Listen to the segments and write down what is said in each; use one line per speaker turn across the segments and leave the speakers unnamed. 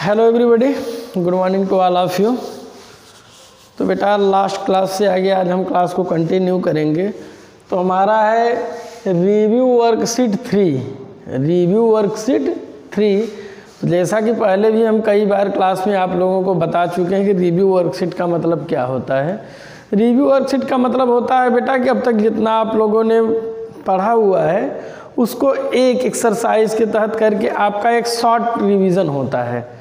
Hello everybody, good morning to all of you. तो बेटा last class से आगे आज हम क्लास को कंटिन्यू करेंगे। तो हमारा है रिव्यू वर्कशीट 3। तो जैसा कि पहले भी हम कई बार क्लास में आप लोगों को बता चुके हैं कि रिव्यू वर्कशीट का मतलब क्या होता है। रिव्यू वर्कशीट का मतलब होता है बेटा कि अब तक जितना आप लोगों ने पढ़ा हुआ है उसको एक एक्सरसाइज के तहत करके आपका एक शॉर्ट रिवीजन होता है।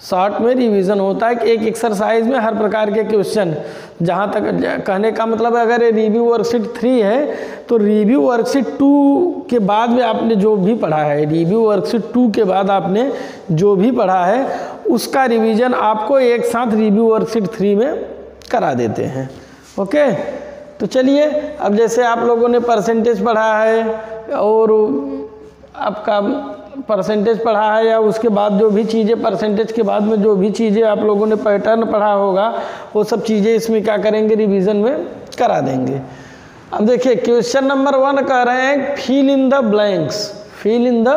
शॉर्ट में रिवीजन होता है कि एक एक्सरसाइज में हर प्रकार के क्वेश्चन, जहाँ तक कहने का मतलब अगर ये रिव्यू वर्कशीट 3 है तो रिव्यू वर्कशीट 2 के बाद में आपने जो भी पढ़ा है, रिव्यू वर्कशीट 2 के बाद आपने जो भी पढ़ा है उसका रिवीजन आपको एक साथ रिव्यू वर्कशीट 3 में करा देते हैं। ओके, तो चलिए अब जैसे आप लोगों ने परसेंटेज पढ़ा है और आपका परसेंटेज पढ़ा है या उसके बाद जो भी चीज़ें परसेंटेज के बाद में जो भी चीज़ें आप लोगों ने पैटर्न पढ़ा होगा वो सब चीज़ें इसमें क्या करेंगे, रिवीजन में करा देंगे। अब देखिए क्वेश्चन नंबर 1 कह रहे हैं fill in the blanks. Fill in the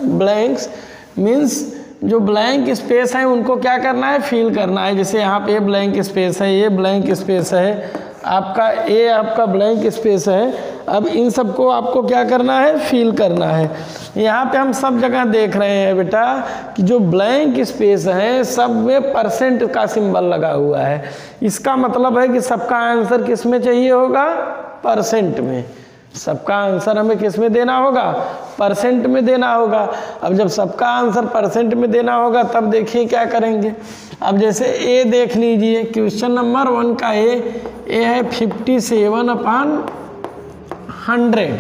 blanks means जो ब्लैंक स्पेस है उनको क्या करना है, फिल करना है। जैसे यहाँ पे ब्लैंक स्पेस है, ये ब्लैंक स्पेस है, आपका ए आपका ब्लैंक स्पेस है। अब इन सबको आपको क्या करना है, फिल करना है। यहाँ पे हम सब जगह देख रहे हैं बेटा कि जो ब्लैंक स्पेस है सब में परसेंट का सिंबल लगा हुआ है। इसका मतलब है कि सबका आंसर किस में चाहिए होगा, परसेंट में। सबका आंसर हमें किस में देना होगा, परसेंट में देना होगा। अब जब सबका आंसर परसेंट में देना होगा तब देखिए क्या करेंगे। अब जैसे ए देख लीजिए, क्वेश्चन नंबर 1 का ए है 57/100।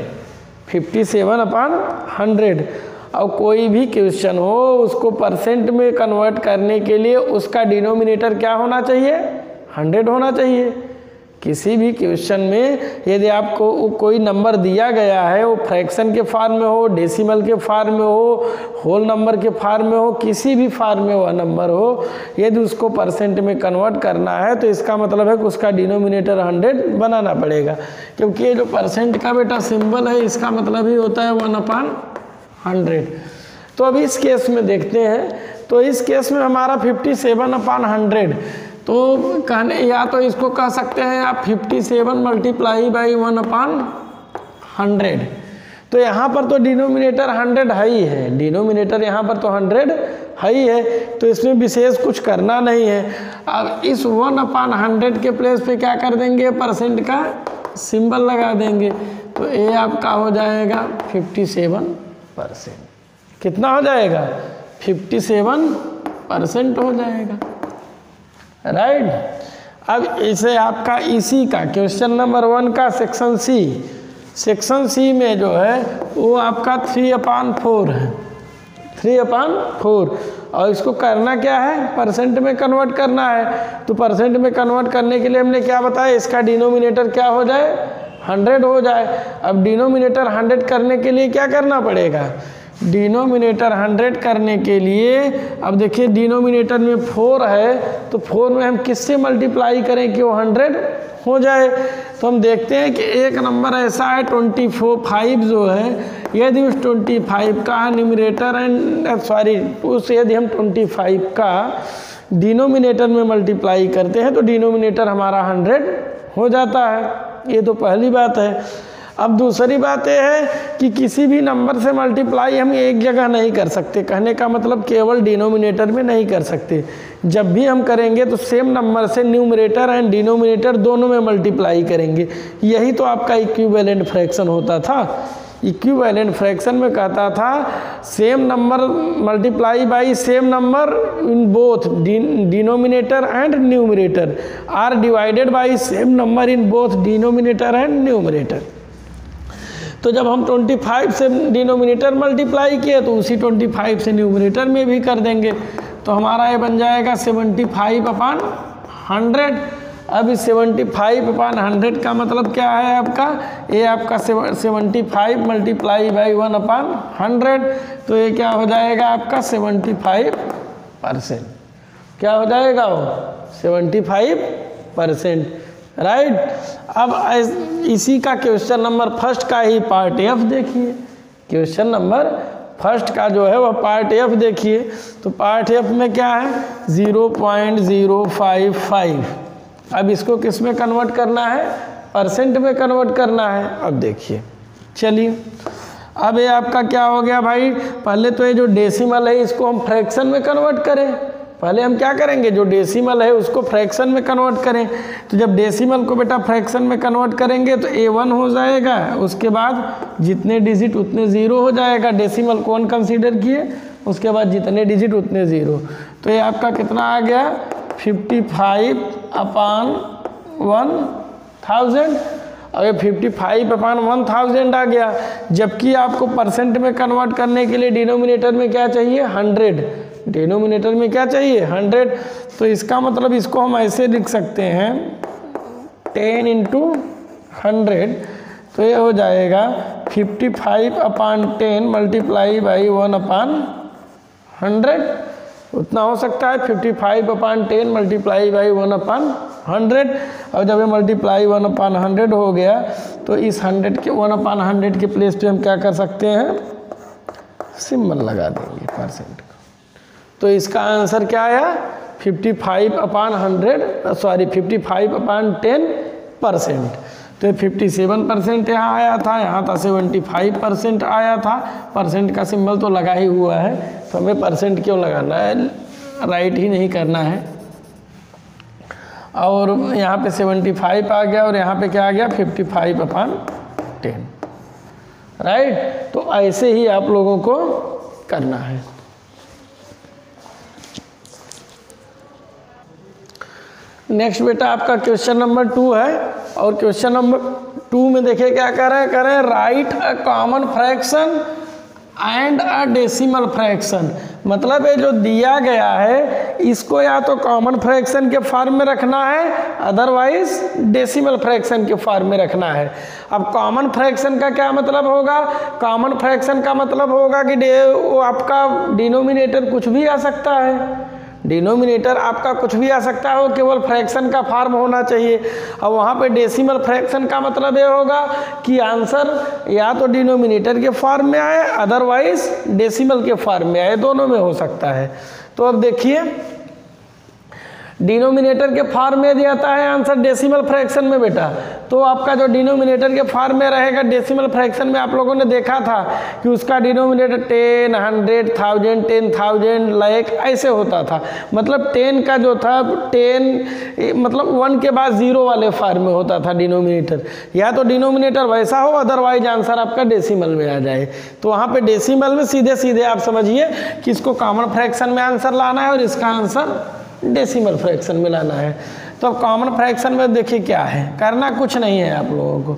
57/100। और कोई भी क्वेश्चन हो उसको परसेंट में कन्वर्ट करने के लिए उसका डिनोमिनेटर क्या होना चाहिए, 100 होना चाहिए। किसी भी क्वेश्चन में यदि आपको कोई नंबर दिया गया है, वो फ्रैक्शन के फॉर्म में हो, डेसिमल के फॉर्म में हो, होल नंबर के फॉर्म में हो, किसी भी फॉर्म में वह नंबर हो, यदि उसको परसेंट में कन्वर्ट करना है तो इसका मतलब है कि उसका डिनोमिनेटर 100 बनाना पड़ेगा। क्योंकि ये जो परसेंट का बेटा सिंबल है इसका मतलब ही होता है 1/100। तो अब इस केस में देखते हैं। तो इस केस में हमारा 57/100, तो कहने या तो इसको कह सकते हैं आप 57 × 1/100। तो यहाँ पर तो डिनोमिनेटर 100 है ही है, डिनोमिनेटर यहाँ पर तो 100 है ही है, तो इसमें विशेष कुछ करना नहीं है। अब इस 1/100 के प्लेस पे क्या कर देंगे, परसेंट का सिंबल लगा देंगे। तो ये आपका हो जाएगा 57%। कितना हो जाएगा, 57% हो जाएगा, राइट। अब इसे आपका इसी का क्वेश्चन नंबर 1 का सेक्शन सी में जो है वो आपका 3/4 है, 3/4। और इसको करना क्या है, परसेंट में कन्वर्ट करना है। तो परसेंट में कन्वर्ट करने के लिए हमने क्या बताया, इसका डिनोमिनेटर क्या हो जाए, 100 हो जाए। अब डिनोमिनेटर 100 करने के लिए क्या करना पड़ेगा, डिनोमिनेटर 100 करने के लिए अब देखिए डिनोमिनेटर में 4 है तो 4 में हम किससे मल्टीप्लाई करें कि वो 100 हो जाए। तो हम देखते हैं कि एक नंबर ऐसा है 25 जो है, यदि उस 25 का न्यूमरेटर एंड यदि हम 25 का डिनोमिनेटर में मल्टीप्लाई करते हैं तो डिनोमिनेटर हमारा 100 हो जाता है। ये तो पहली बात है। अब दूसरी बात यह है कि किसी भी नंबर से मल्टीप्लाई हम एक जगह नहीं कर सकते। कहने का मतलब केवल डिनोमिनेटर में नहीं कर सकते, जब भी हम करेंगे तो सेम नंबर से न्यूमरेटर एंड डिनोमिनेटर दोनों में मल्टीप्लाई करेंगे। यही तो आपका इक्विवेलेंट फ्रैक्शन होता था। इक्विवेलेंट फ्रैक्शन में कहता था same number multiply by same number in both denominator and numerator are divided by same number in both denominator and numerator. तो जब हम 25 से डिनोमिनेटर मल्टीप्लाई किए तो उसी 25 से न्यूमरेटर में भी कर देंगे। तो हमारा ये बन जाएगा 75/100। अब इस 75/100 का मतलब क्या है आपका, ये आपका 75 मल्टीप्लाई बाई 1/100। तो ये क्या हो जाएगा आपका 75%। क्या हो जाएगा वो 75%, राइट। अब इसी का क्वेश्चन नंबर 1 का ही पार्ट F देखिए। क्वेश्चन नंबर फर्स्ट का जो है वह पार्ट एफ देखिए, तो पार्ट एफ में क्या है 0.055। अब इसको किस में कन्वर्ट करना है, परसेंट में कन्वर्ट करना है। अब देखिए चलिए, अब ये आपका क्या हो गया भाई, पहले तो ये जो डेसिमल है इसको हम फ्रैक्शन में कन्वर्ट करें। पहले हम क्या करेंगे, जो डेसिमल है उसको फ्रैक्शन में कन्वर्ट करें। तो जब डेसिमल को बेटा फ्रैक्शन में कन्वर्ट करेंगे तो A1 हो जाएगा, उसके बाद जितने डिजिट उतने ज़ीरो हो जाएगा। डेसिमल कौन कंसीडर किए, उसके बाद जितने डिजिट उतने ज़ीरो। तो ये आपका कितना आ गया 55/1000। अब ये 55/1000 आ गया, जबकि आपको परसेंट में कन्वर्ट करने के लिए डिनोमिनेटर में क्या चाहिए 100। डिनोमिनेटर में क्या चाहिए 100। तो इसका मतलब इसको हम ऐसे लिख सकते हैं 10 × 100। तो ये हो जाएगा 55/10 × 1/100। उतना हो सकता है 55/10 × 1/100। और जब ये मल्टीप्लाई 1/100 हो गया तो इस 100 के 1/100 के प्लेस पे हम क्या कर सकते हैं, सिंबल लगा देंगे परसेंट का। तो इसका आंसर क्या आया 55/10%। तो 57% यहाँ आया था, यहाँ था 75% आया था। परसेंट का सिंबल तो लगा ही हुआ है, तो हमें परसेंट क्यों लगाना है, राइट ही नहीं करना है। और यहाँ पे 75 आ गया और यहाँ पे क्या आ गया 55/10, राइट। तो ऐसे ही आप लोगों को करना है। नेक्स्ट बेटा आपका क्वेश्चन नंबर 2 है, और क्वेश्चन नंबर 2 में देखिए क्या कर रहे हैं, right a common fraction and a decimal fraction. मतलब ये जो दिया गया है इसको या तो कॉमन फ्रैक्शन के फॉर्म में रखना है, अदरवाइज डेसिमल फ्रैक्शन के फॉर्म में रखना है। अब कॉमन फ्रैक्शन का क्या मतलब होगा, कॉमन फ्रैक्शन का मतलब होगा कि वो आपका डिनोमिनेटर कुछ भी आ सकता है, डिनोमिनेटर आपका कुछ भी आ सकता है, वो केवल फ्रैक्शन का फॉर्म होना चाहिए। अब वहाँ पे डेसिमल फ्रैक्शन का मतलब ये होगा कि आंसर या तो डिनोमिनेटर के फॉर्म में आए, अदरवाइज डेसिमल के फॉर्म में आए, दोनों में हो सकता है। तो अब देखिए डिनोमिनेटर के फॉर्म में दिया जाता है आंसर डेसिमल फ्रैक्शन में बेटा, तो आपका जो डिनोमिनेटर के फॉर्म में रहेगा डेसिमल फ्रैक्शन में आप लोगों ने देखा था कि उसका डिनोमिनेटर 10, 100, 1000, 10,000, लाख ऐसे होता था। मतलब 10 का जो था 10 मतलब 1 के बाद 0 वाले फॉर्म में होता था डिनोमिनेटर। या तो डिनोमिनेटर वैसा हो, अदरवाइज आंसर आपका डेसिमल में आ जाए। तो वहाँ पे डेसिमल में सीधे सीधे आप समझिए कि इसको कॉमन फ्रैक्शन में आंसर लाना है और इसका आंसर डेसिमल फ्रैक्शन में लाना है। तो अब कॉमन फ्रैक्शन में देखिए क्या है, करना कुछ नहीं है आप लोगों को।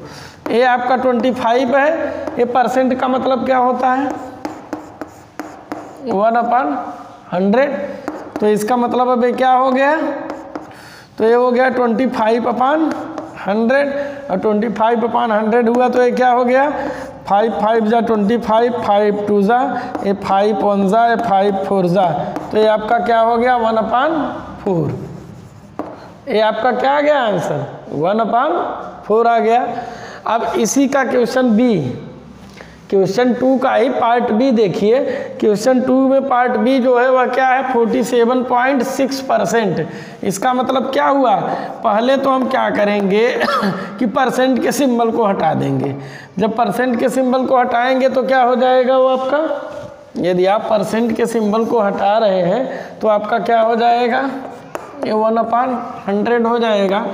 ये आपका 25 है, ये परसेंट का मतलब क्या होता है 1/100। तो इसका मतलब अब ये क्या हो गया, तो ये हो गया 25/100 और 25/100 हुआ तो ये क्या हो गया 5 5 जा 25, 5 2 जा, ये 5 1 जा, ये 5 4 जा। तो ये आपका क्या हो गया 1/4। ये आपका क्या आ गया आंसर 1/4 आ गया। अब इसी का क्वेश्चन बी, क्वेश्चन 2 का ही पार्ट बी देखिए। क्वेश्चन 2 में पार्ट बी जो है वह क्या है 47.6%। इसका मतलब क्या हुआ, पहले तो हम क्या करेंगे कि परसेंट के सिंबल को हटा देंगे। जब परसेंट के सिंबल को हटाएंगे तो क्या हो जाएगा वो आपका, यदि आप परसेंट के सिंबल को हटा रहे हैं तो आपका क्या हो जाएगा, ये 1/100 हो जाएगा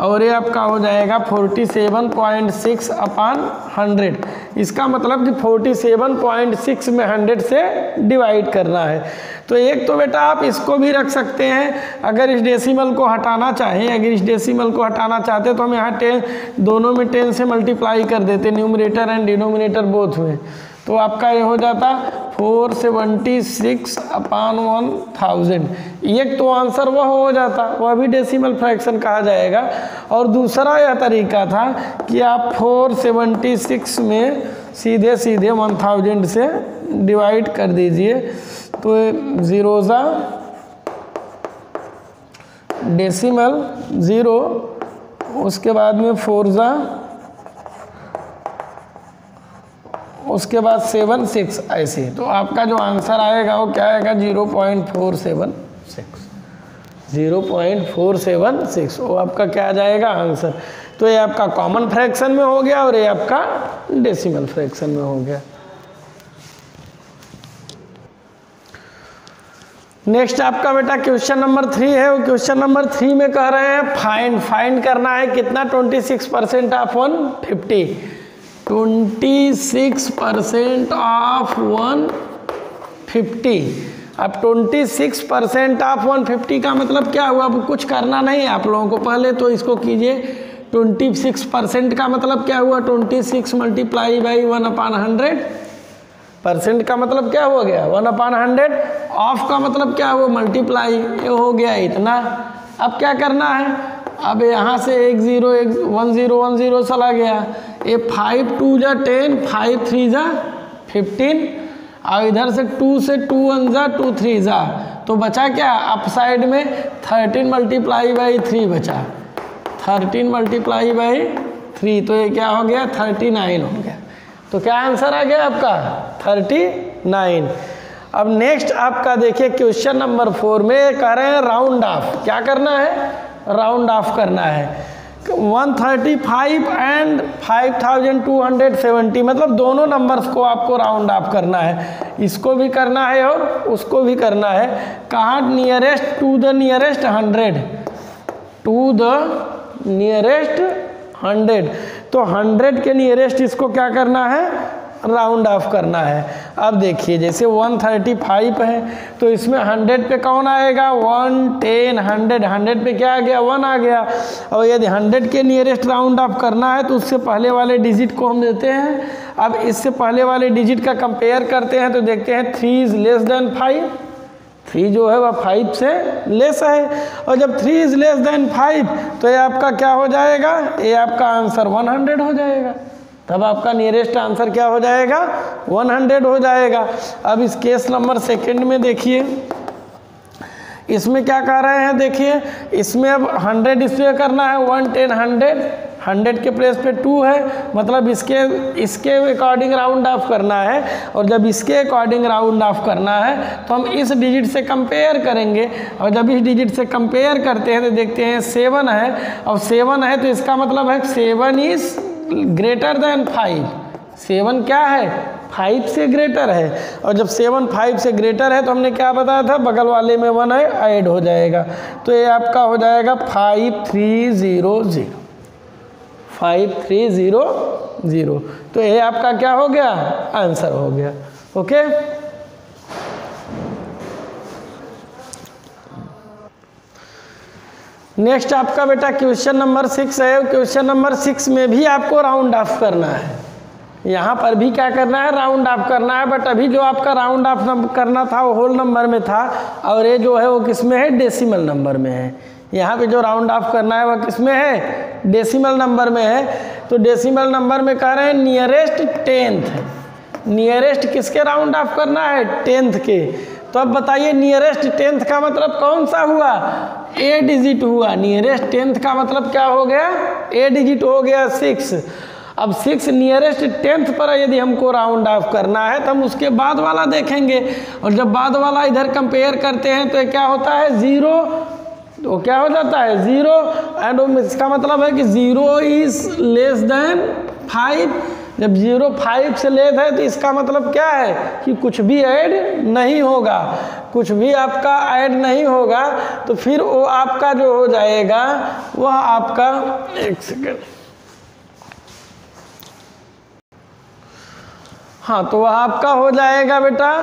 और ये आपका हो जाएगा 47.6/100। इसका मतलब कि 47.6 में 100 से डिवाइड करना है। तो एक तो बेटा आप इसको भी रख सकते हैं, अगर इस डेसिमल को हटाना चाहें, अगर इस डेसिमल को हटाना चाहते तो हम यहाँ 10 दोनों में 10 से मल्टीप्लाई कर देते, न्यूमरेटर एंड डिनोमिनेटर बोथ में। तो आपका ये हो जाता 476/1000। एक तो आंसर वह हो जाता, वह भी डेसिमल फ्रैक्शन कहा जाएगा। और दूसरा यह तरीका था कि आप 476 में सीधे सीधे 1000 से डिवाइड कर दीजिए। तो 0 जा डेसिमल 0, उसके बाद में 4 जा उसके बाद 7 6 ऐसे, तो आपका जो आंसर आएगा वो क्या आएगा 0.476, 0.476 वो आपका क्या आ जाएगा आंसर। तो ये आपका कॉमन फ्रैक्शन में हो गया और ये आपका डेसिमल फ्रैक्शन में हो गया। नेक्स्ट आपका बेटा क्वेश्चन नंबर 3 है। वो क्वेश्चन नंबर 3 में कह रहे हैं फाइंड करना है कितना 26% ऑफ 150, 26% ऑफ 150। अब 26% ऑफ 150 का मतलब क्या हुआ, अब कुछ करना नहीं आप लोगों को, पहले तो इसको कीजिए। 26% का मतलब क्या हुआ, 26 मल्टीप्लाई बाई 1/100, परसेंट का मतलब क्या हो गया 1/100, ऑफ का मतलब क्या हुआ मल्टीप्लाई, ये हो गया इतना। अब क्या करना है, अब यहाँ से 1 0 1 0 1 0 चला गया, ये 5 2 जा 10, 5 3 जा 15, और इधर से 2 से 2 1 जा 2 3 जा, तो बचा क्या अप साइड में 13 मल्टीप्लाई बाई 3 बचा, 13 मल्टीप्लाई बाई 3, तो ये क्या हो गया 39 हो गया। तो क्या आंसर आ गया आपका 39। अब नेक्स्ट आपका देखिए क्वेश्चन नंबर 4 में कह रहे हैं राउंड ऑफ, क्या करना है राउंड ऑफ करना है। 135 एंड 5270, मतलब दोनों नंबर्स को आपको राउंड ऑफ करना है, इसको भी करना है और उसको भी करना है। कहाँ nearest to the nearest 100, to the nearest 100, तो 100 के नियरेस्ट इसको क्या करना है राउंड ऑफ करना है। अब देखिए जैसे 135 है तो इसमें 100 पे कौन आएगा 1 10 100, 100 पे क्या आ गया 1 आ गया। और यदि 100 के नियरेस्ट राउंड ऑफ करना है तो उससे पहले वाले डिजिट को हम देते हैं। अब इससे पहले वाले डिजिट का कंपेयर करते हैं तो देखते हैं 3 इज़ लेस देन 5, 3 जो है वह 5 से लेस है, और जब 3 इज़ लेस देन 5 तो ये आपका क्या हो जाएगा, ये आपका आंसर 100 हो जाएगा। तब आपका नियरेस्ट आंसर क्या हो जाएगा 100 हो जाएगा। अब इस केस नंबर 2 में देखिए, इसमें क्या कह रहे हैं, देखिए इसमें अब 100 डिस्प्ले करना है, 1 10 100, 100 के प्लेस पे 2 है, मतलब इसके अकॉर्डिंग राउंड ऑफ करना है। और जब इसके अकॉर्डिंग राउंड ऑफ करना है तो हम इस डिजिट से कंपेयर करेंगे, और जब इस डिजिट से कंपेयर करते हैं तो देखते हैं 7 है, और 7 है तो इसका मतलब है 7 इज़ ग्रेटर देन 5, 7 क्या है 5 से ग्रेटर है। और जब 7 5 से ग्रेटर है तो हमने क्या बताया था बगल वाले में 1 है ऐड हो जाएगा, तो ये आपका हो जाएगा 5300, 5300, तो ये आपका क्या हो गया आंसर हो गया। ओके, नेक्स्ट आपका बेटा क्वेश्चन नंबर 6 है। क्वेश्चन नंबर 6 में भी आपको राउंड ऑफ करना है, यहाँ पर भी क्या करना है राउंड ऑफ करना है, बट अभी जो आपका राउंड ऑफ करना था वो होल नंबर में था, और ये जो है वो किस में है डेसिमल नंबर में है। यहाँ पे जो राउंड ऑफ करना है वह किस में है डेसिमल नंबर में है। तो डेसिमल नंबर में कह रहे हैं नियरेस्ट 10th, नियरेस्ट किसके राउंड ऑफ करना है 10th के। तो अब बताइए नियरेस्ट 10th का मतलब कौन सा हुआ, ए डिजिट हुआ। नियरेस्ट 10th का मतलब क्या हो गया ए डिजिट हो गया 6। अब 6 नियरेस्ट 10th पर यदि हमको राउंड ऑफ करना है तो हम उसके बाद वाला देखेंगे, और जब बाद वाला इधर कंपेयर करते हैं तो क्या होता है 0, तो क्या हो जाता है 0, एंड इसका मतलब है कि 0 इज़ लेस देन 5। जब 0 5 से लेस है तो इसका मतलब क्या है कि कुछ भी ऐड नहीं होगा, कुछ भी आपका ऐड नहीं होगा, तो फिर वो आपका जो हो जाएगा वह आपका, एक सेकेंड, हाँ तो वह आपका हो जाएगा बेटा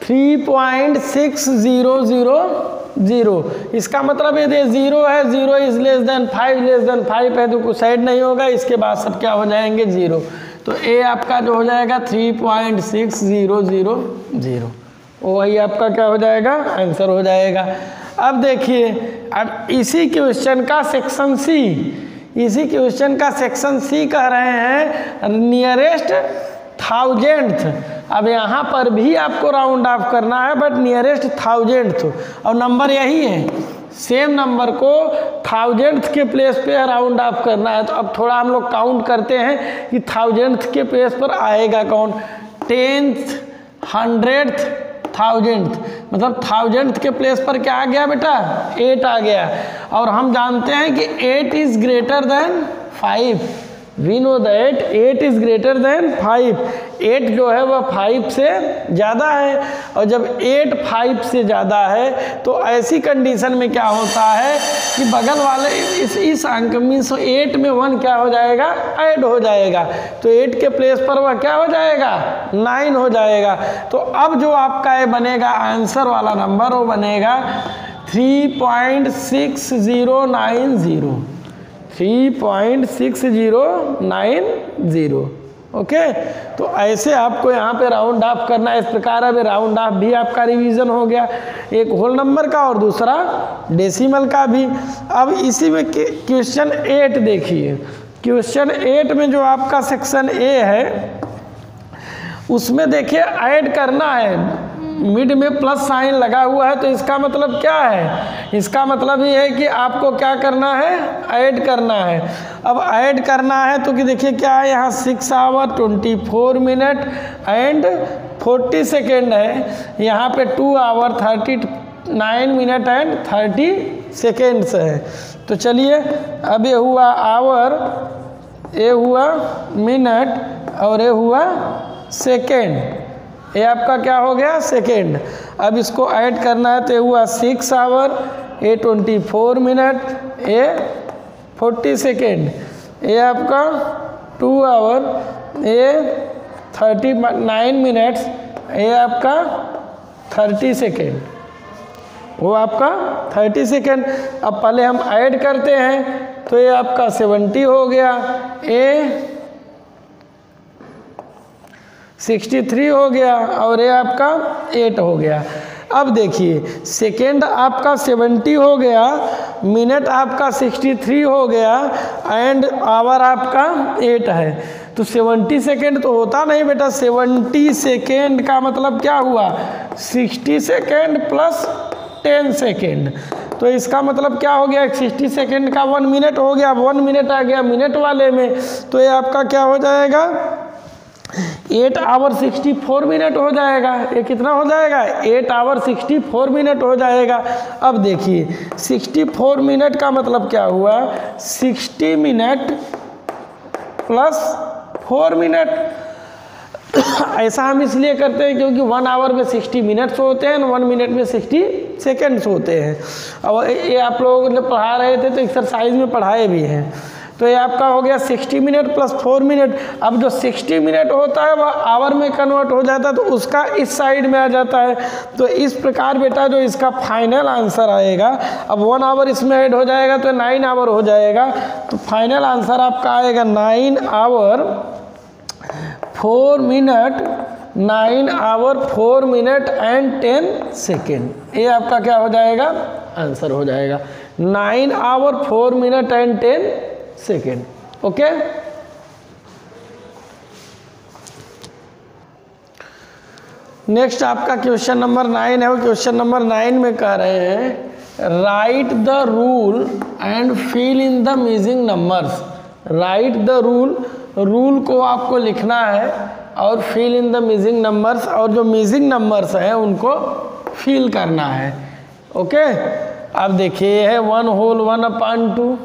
3.6000। इसका मतलब यदि 0 है 0 इज लेस देन 5 है तो कुछ ऐड नहीं होगा, इसके बाद सब क्या हो जाएंगे 0। तो ए आपका जो हो जाएगा 3.6000, वही आपका क्या हो जाएगा आंसर हो जाएगा। अब देखिए, अब इसी क्वेश्चन का सेक्शन सी, इसी क्वेश्चन का सेक्शन सी कह रहे हैं नियरेस्ट 1000th। अब यहाँ पर भी आपको राउंड ऑफ करना है, बट नियरेस्ट 1000th, और नंबर यही है सेम नंबर को 1000th के प्लेस पे राउंड ऑफ करना है। तो अब थोड़ा हम लोग काउंट करते हैं कि 1000th के प्लेस पर आएगा कौन, 10th, 100th, 1000th, मतलब 1000th के प्लेस पर क्या आ गया बेटा, 8 आ गया। और हम जानते हैं कि 8 is greater than 5, we know that 8 is greater than 5, 8 जो है वह 5 से ज़्यादा है। और जब 8 5 से ज़्यादा है तो ऐसी कंडीशन में क्या होता है कि बगल वाले इस अंक में 8 में 1 क्या हो जाएगा, ऐड हो जाएगा। तो 8 के प्लेस पर वह क्या हो जाएगा, 9 हो जाएगा। तो अब जो आपका ये बनेगा आंसर वाला नंबर वो बनेगा 3.6090, 3.6090। ओके, तो ऐसे आपको यहाँ पे राउंड ऑफ करना है। इस प्रकार अब राउंड ऑफ भी आपका रिवीजन हो गया, एक होल नंबर का और दूसरा डेसिमल का भी। अब इसी में क्वेश्चन 8 देखिए। क्वेश्चन 8 में जो आपका सेक्शन ए है उसमें देखिए ऐड करना है, मिड में प्लस साइन लगा हुआ है। तो इसका मतलब क्या है, इसका मतलब ये है कि आपको क्या करना है, ऐड करना है। अब ऐड करना है तो कि देखिए क्या है, यहाँ 6 आवर 24 मिनट एंड 40 सेकेंड है, यहाँ पे 2 आवर 39 मिनट एंड 30 सेकेंड्स है। तो चलिए अब ये हुआ आवर, ये हुआ मिनट और ये हुआ सेकेंड, ये आपका क्या हो गया, सेकेंड। अब इसको ऐड करना है तो ये हुआ 6 आवर, ये 24 मिनट, ये 40 सेकेंड, ये आपका 2 आवर, ये 39 मिनट्स, ये आपका 30 सेकेंड, वो आपका 30 सेकेंड। अब पहले हम ऐड करते हैं तो ये आपका 70 हो गया, ये 63 हो गया और ये आपका 8 हो गया। अब देखिए सेकेंड आपका 70 हो गया, मिनट आपका 63 हो गया एंड आवर आपका 8 है। तो 70 सेकेंड तो होता नहीं बेटा, 70 सेकेंड का मतलब क्या हुआ, 60 सेकेंड प्लस 10 सेकेंड। तो इसका मतलब क्या हो गया, 60 सेकेंड का 1 मिनट हो गया, 1 मिनट आ गया मिनट वाले में। तो ये आपका क्या हो जाएगा, 8 आवर 64 मिनट हो जाएगा। ये कितना हो जाएगा, 8 आवर 64 मिनट हो जाएगा। अब देखिए 64 मिनट का मतलब क्या हुआ, 60 मिनट प्लस 4 मिनट। ऐसा हम इसलिए करते हैं क्योंकि 1 आवर में 60 मिनट्स होते हैं, 1 मिनट में 60 सेकेंड्स होते हैं। और ये आप लोग जब पढ़ा रहे थे तो एक्सरसाइज में पढ़ाए भी हैं। तो ये आपका हो गया 60 मिनट प्लस 4 मिनट। अब जो 60 मिनट होता है वह आवर में कन्वर्ट हो जाता है, तो उसका इस साइड में आ जाता है। तो इस प्रकार बेटा जो इसका फाइनल आंसर आएगा, अब 1 आवर इसमें ऐड हो जाएगा तो 9 आवर हो जाएगा। तो फाइनल आंसर आपका आएगा 9 hour 4 minute, 9 hour 4 minute and 10 second. ये आपका क्या हो जाएगा, आंसर हो जाएगा 9 hour 4 minute and 10 second. Okay, next आपका क्वेश्चन नंबर 9 है। वो क्वेश्चन नंबर 9 में कह रहे हैं write the rule and fill in the missing numbers. Write the rule, rule को आपको लिखना है और fill in the missing numbers, और जो मिसिंग नंबर्स हैं उनको फिल करना है। ओके, अब देखिए ये है 1 होल 1/2,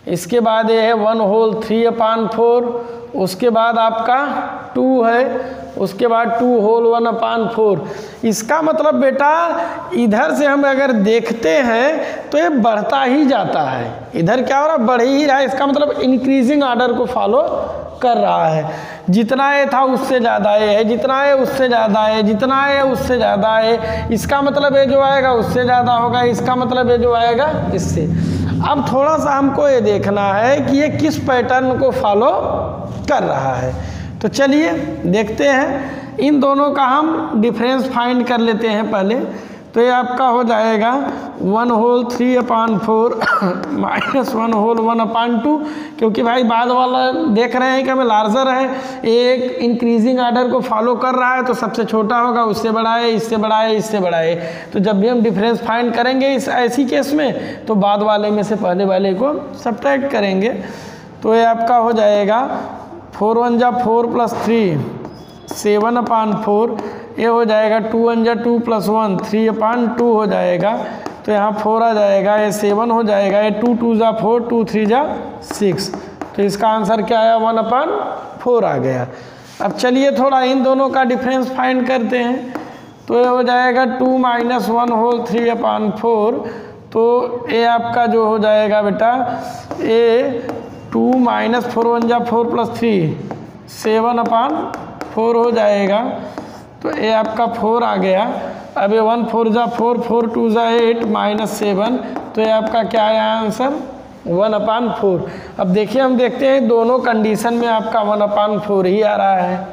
इसके बाद ये है 1 होल 3/4, उसके बाद आपका 2 है, उसके बाद 2 होल 1/4। इसका मतलब बेटा इधर से हम अगर देखते हैं तो ये बढ़ता ही जाता है, इधर क्या हो रहा है, बढ़ ही रहा है। इसका मतलब इंक्रीजिंग ऑर्डर को फॉलो कर रहा है। जितना ये था उससे ज़्यादा ये है, जितना ये उससे ज़्यादा है, जितना ये उससे ज़्यादा है। इसका मतलब ये जो आएगा उससे ज़्यादा होगा, इसका मतलब ये जो आएगा इससे। अब थोड़ा सा हमको ये देखना है कि ये किस पैटर्न को फॉलो कर रहा है। तो चलिए देखते हैं, इन दोनों का हम डिफरेंस फाइंड कर लेते हैं पहले। तो ये आपका हो जाएगा 1 होल 3/4 माइनस 1 होल 1/2, क्योंकि भाई बाद वाला देख रहे हैं कि हमें लार्जर है, एक इंक्रीजिंग आर्डर को फॉलो कर रहा है, तो सबसे छोटा होगा, उससे बड़ा है, इससे बड़ा है, इससे बड़ा है। तो जब भी हम डिफरेंस फाइंड करेंगे इस ऐसी केस में, तो बाद वाले में से पहले वाले को सब्ट्रैक्ट करेंगे। तो ये आपका हो जाएगा 4 1 जा 4 + 3 7/4, ये हो जाएगा 2 1 जा 2 + 1 3/2 हो जाएगा। तो यहाँ 4 आ जाएगा, ये 7 हो जाएगा, ये 2 2 जा 4 2 3 जा 6। तो इसका आंसर क्या आया? 1/4 आ गया। अब चलिए थोड़ा इन दोनों का डिफरेंस फाइंड करते हैं। तो ये हो जाएगा 2 - 1 होल 3/4। तो ये आपका जो हो जाएगा बेटा, ये 2 - 4 1 जा 4 + 3 7/4 हो जाएगा। तो ये आपका 4 आ गया। अब ये 1 4 जा 4 4 2 जा 8 -7। तो ये आपका क्या आया आंसर? 1/4। अब देखिए हम देखते हैं दोनों कंडीशन में आपका 1/4 ही आ रहा है,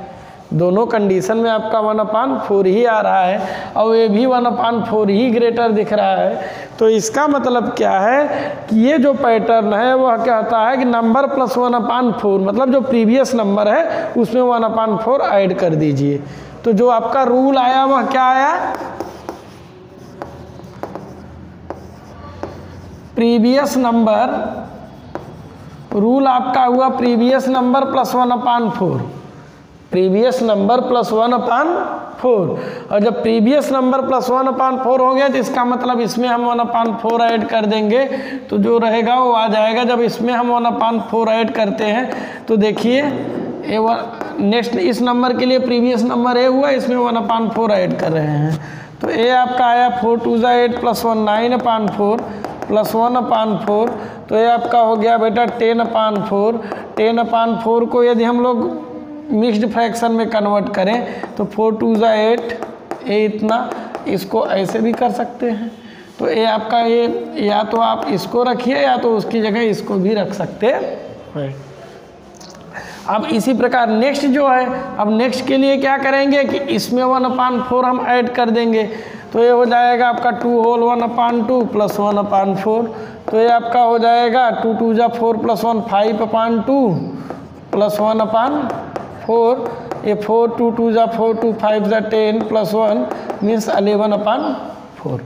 दोनों कंडीशन में आपका 1/4 ही आ रहा है, और ये भी 1/4 ही ग्रेटर दिख रहा है। तो इसका मतलब क्या है कि ये जो पैटर्न है वह कहता है कि नंबर प्लस 1/4, मतलब जो प्रीवियस नंबर है उसमें 1/4 ऐड कर दीजिए। तो जो आपका रूल आया वह क्या आया? प्रीवियस नंबर, रूल आपका हुआ previous number plus 1/4, previous number plus 1/4। और जब प्रीवियस नंबर प्लस 1/4 हो गया तो इसका मतलब इसमें हम 1/4 ऐड कर देंगे, तो जो रहेगा वो आ जाएगा। जब इसमें हम 1/4 ऐड करते हैं तो देखिए नेक्स्ट इस नंबर के लिए प्रीवियस नंबर ए हुआ, इसमें 1/4 ऐड कर रहे हैं। तो ए आपका आया 4 2 जा 8 + 1 9/4 + 1/4। तो ये आपका हो गया बेटा 10/4। 10/4 को यदि हम लोग मिक्स्ड फ्रैक्शन में कन्वर्ट करें तो 4 2 जा 8, ये इतना, इसको ऐसे भी कर सकते हैं। तो ये आपका ये, या तो आप इसको रखिए या तो उसकी जगह इसको भी रख सकते हैं। अब इसी प्रकार नेक्स्ट जो है, अब नेक्स्ट के लिए क्या करेंगे कि इसमें 1/4 हम ऐड कर देंगे। तो ये हो जाएगा आपका 2 होल 1/2 + 1/4। तो ये आपका हो जाएगा 2 2 जा 4 + 1 5/2 + 1/4। ये 4 2 2 जा 4 2 5 जा 10 + 1 मीन्स 11/4।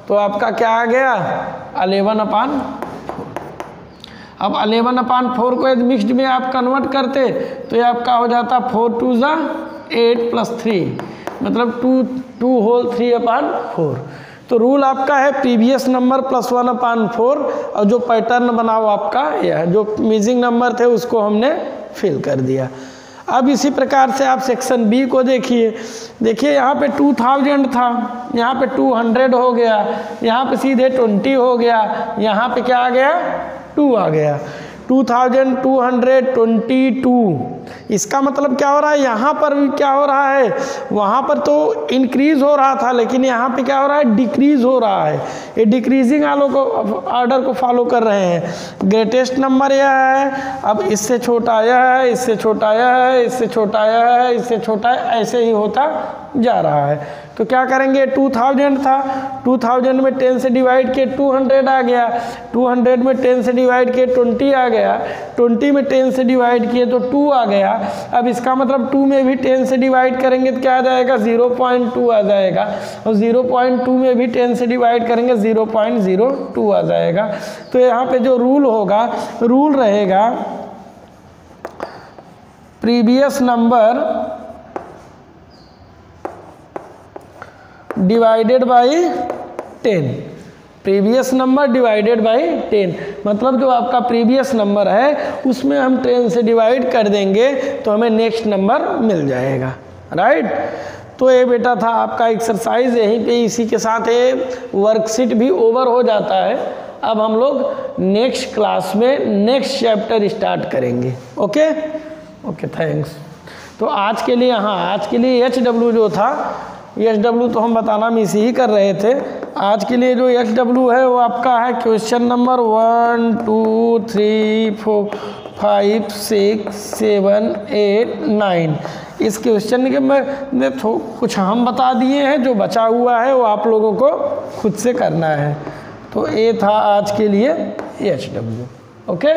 तो आपका क्या आ गया? 11/4। अब 11/4 को यदि मिक्स्ड में आप कन्वर्ट करते तो ये आपका हो जाता 4 2 जा 8 + 3, मतलब 2 होल 3/4। तो रूल आपका है प्रीवियस नंबर प्लस 1/4, और जो पैटर्न बना वो आपका यह जो मिसिंग नंबर थे उसको हमने फिल कर दिया। अब इसी प्रकार से आप सेक्शन बी को देखिए। देखिए यहाँ पे 2000 था, यहाँ पे 200 हो गया, यहाँ पे सीधे 20 हो गया, यहाँ पे क्या आ गया? 2 आ गया। 2222। इसका मतलब क्या हो रहा है? यहाँ पर भी क्या हो रहा है? वहाँ पर तो इंक्रीज हो रहा था, लेकिन यहाँ पे क्या हो रहा है? डिक्रीज हो रहा है। ये डिक्रीजिंग ऑर्डर को फॉलो कर रहे हैं। ग्रेटेस्ट नंबर यह है, अब इससे छोटा यह है, इससे छोटा यह है, इससे छोटा यह है, इससे छोटा है, ऐसे ही होता जा रहा है। तो क्या करेंगे? 2000 था, 2000 में 10 से डिवाइड किए 200 आ गया, 200 में 10 से डिवाइड किए 20 आ गया, 20 में 10 से डिवाइड किए तो 2 आ गया। अब इसका मतलब 2 में भी 10 से डिवाइड करेंगे तो क्या आ जाएगा? 0.2 आ जाएगा, और 0.2 में भी 10 से डिवाइड करेंगे 0.02 आ जाएगा। तो यहाँ पे जो रूल होगा, रूल रहेगा previous number divided by 10, previous number divided by 10, मतलब जो आपका प्रीवियस नंबर है उसमें हम 10 से डिवाइड कर देंगे तो हमें नेक्स्ट नंबर मिल जाएगा, राइट। तो ये बेटा था आपका एक्सरसाइज, यहीं पे इसी के साथ ये वर्कशीट भी ओवर हो जाता है। अब हम लोग नेक्स्ट क्लास में नेक्स्ट चैप्टर स्टार्ट करेंगे। Okay okay, thanks. तो आज के लिए, हाँ, आज के लिए HW जो था, HW तो हम बताना मिस ही कर रहे थे। आज के लिए जो HW है वो आपका है क्वेश्चन नंबर 1 2 3 4 5 6 7 8 9। इस क्वेश्चन के में कुछ हम बता दिए हैं, जो बचा हुआ है वो आप लोगों को खुद से करना है। तो ये था आज के लिए HW। ओके।